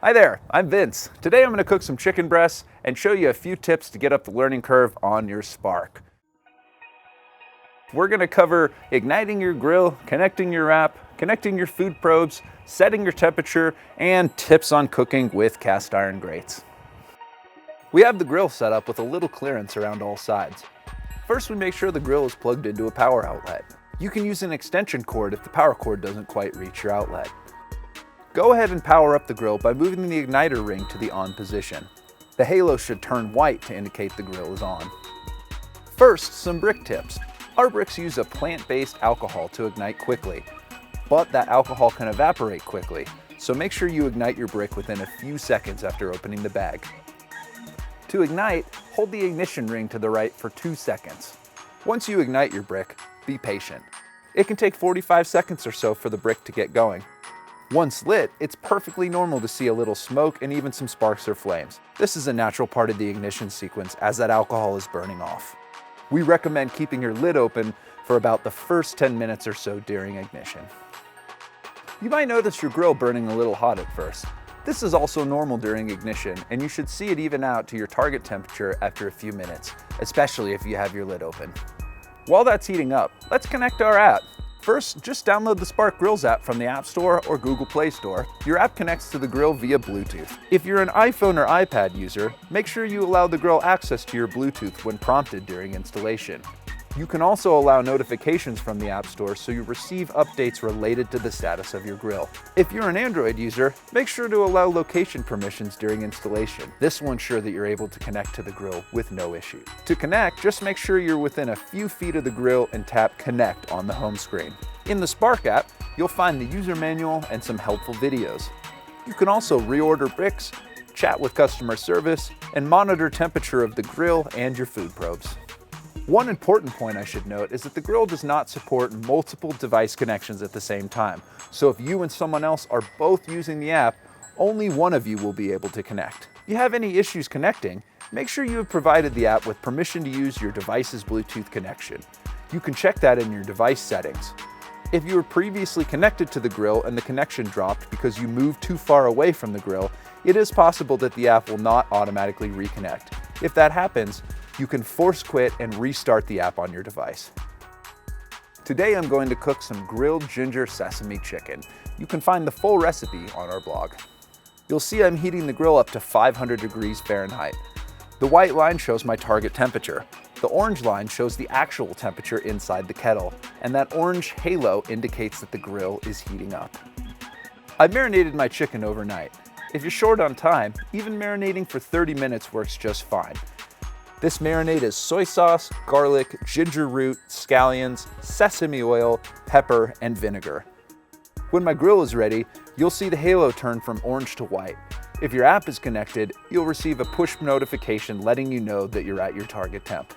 Hi there, I'm Vince. Today I'm going to cook some chicken breasts and show you a few tips to get up the learning curve on your Spark. We're going to cover igniting your grill, connecting your wrap, connecting your food probes, setting your temperature, and tips on cooking with cast iron grates. We have the grill set up with a little clearance around all sides. First, we make sure the grill is plugged into a power outlet. You can use an extension cord if the power cord doesn't quite reach your outlet. Go ahead and power up the grill by moving the igniter ring to the on position. The halo should turn white to indicate the grill is on. First, some brick tips. Our bricks use a plant-based alcohol to ignite quickly, but that alcohol can evaporate quickly, so make sure you ignite your brick within a few seconds after opening the bag. To ignite, hold the ignition ring to the right for 2 seconds. Once you ignite your brick, be patient. It can take 45 seconds or so for the brick to get going. Once lit, it's perfectly normal to see a little smoke and even some sparks or flames. This is a natural part of the ignition sequence as that alcohol is burning off. We recommend keeping your lid open for about the first 10 minutes or so during ignition. You might notice your grill burning a little hot at first. This is also normal during ignition, and you should see it even out to your target temperature after a few minutes, especially if you have your lid open. While that's heating up, let's connect our app. First, just download the Spark Grills app from the App Store or Google Play Store. Your app connects to the grill via Bluetooth. If you're an iPhone or iPad user, make sure you allow the grill access to your Bluetooth when prompted during installation. You can also allow notifications from the App Store so you receive updates related to the status of your grill. If you're an Android user, make sure to allow location permissions during installation. This will ensure that you're able to connect to the grill with no issue. To connect, just make sure you're within a few feet of the grill and tap Connect on the home screen. In the Spark app, you'll find the user manual and some helpful videos. You can also reorder bricks, chat with customer service, and monitor temperature of the grill and your food probes. One important point I should note is that the grill does not support multiple device connections at the same time. So if you and someone else are both using the app, only one of you will be able to connect. If you have any issues connecting, make sure you have provided the app with permission to use your device's Bluetooth connection. You can check that in your device settings. If you were previously connected to the grill and the connection dropped because you moved too far away from the grill, it is possible that the app will not automatically reconnect. If that happens, you can force quit and restart the app on your device. Today I'm going to cook some grilled ginger sesame chicken. You can find the full recipe on our blog. You'll see I'm heating the grill up to 500 degrees Fahrenheit. The white line shows my target temperature. The orange line shows the actual temperature inside the kettle, and that orange halo indicates that the grill is heating up. I've marinated my chicken overnight. If you're short on time, even marinating for 30 minutes works just fine. This marinade is soy sauce, garlic, ginger root, scallions, sesame oil, pepper, and vinegar. When my grill is ready, you'll see the halo turn from orange to white. If your app is connected, you'll receive a push notification letting you know that you're at your target temp.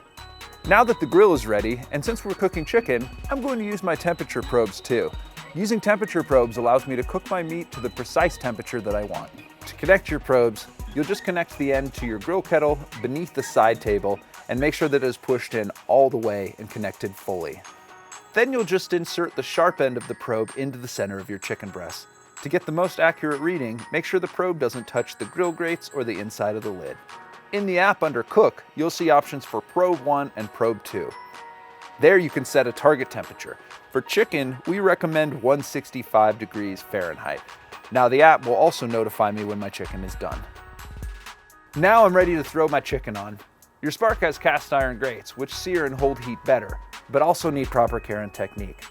Now that the grill is ready, and since we're cooking chicken, I'm going to use my temperature probes too. Using temperature probes allows me to cook my meat to the precise temperature that I want. To connect your probes, you'll just connect the end to your grill kettle beneath the side table and make sure that it is pushed in all the way and connected fully. Then you'll just insert the sharp end of the probe into the center of your chicken breast. To get the most accurate reading, make sure the probe doesn't touch the grill grates or the inside of the lid. In the app under Cook, you'll see options for Probe 1 and Probe 2. There you can set a target temperature. For chicken, we recommend 165 degrees Fahrenheit. Now the app will also notify me when my chicken is done. Now I'm ready to throw my chicken on. Your Spark has cast iron grates, which sear and hold heat better, but also need proper care and technique.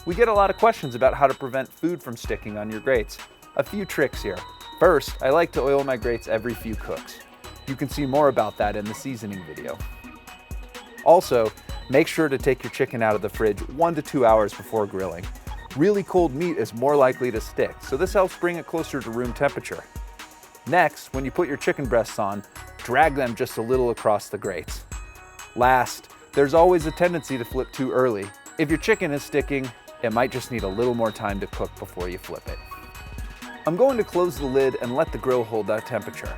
We get a lot of questions about how to prevent food from sticking on your grates. A few tricks here. First, I like to oil my grates every few cooks. You can see more about that in the seasoning video. Also, make sure to take your chicken out of the fridge 1 to 2 hours before grilling. Really cold meat is more likely to stick, so this helps bring it closer to room temperature. Next, when you put your chicken breasts on, drag them just a little across the grates. Last, there's always a tendency to flip too early. If your chicken is sticking, it might just need a little more time to cook before you flip it. I'm going to close the lid and let the grill hold that temperature.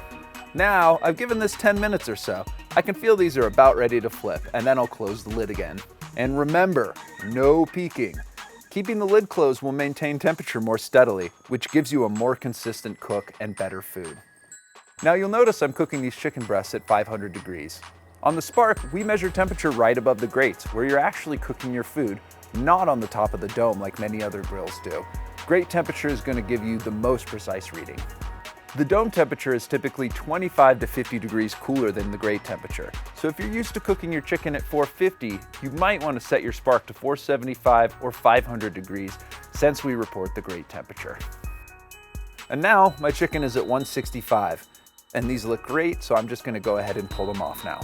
Now, I've given this 10 minutes or so. I can feel these are about ready to flip, and then I'll close the lid again. And remember, no peeking. Keeping the lid closed will maintain temperature more steadily, which gives you a more consistent cook and better food. Now you'll notice I'm cooking these chicken breasts at 500 degrees. On the Spark, we measure temperature right above the grates, where you're actually cooking your food, not on the top of the dome like many other grills do. Grate temperature is going to give you the most precise reading. The dome temperature is typically 25 to 50 degrees cooler than the grate temperature. So if you're used to cooking your chicken at 450, you might want to set your Spark to 475 or 500 degrees since we report the grate temperature. And now my chicken is at 165, and these look great, so I'm just going to go ahead and pull them off now.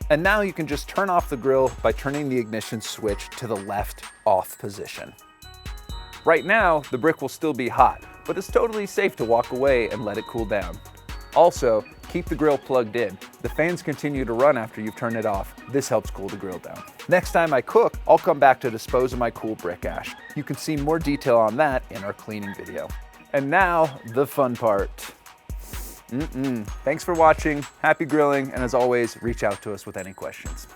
And now you can just turn off the grill by turning the ignition switch to the left off position. Right now, the brick will still be hot, but it's totally safe to walk away and let it cool down. Also, keep the grill plugged in. The fans continue to run after you've turned it off. This helps cool the grill down. Next time I cook, I'll come back to dispose of my cool brick ash. You can see more detail on that in our cleaning video. And now, the fun part. Thanks for watching, happy grilling, and as always, reach out to us with any questions.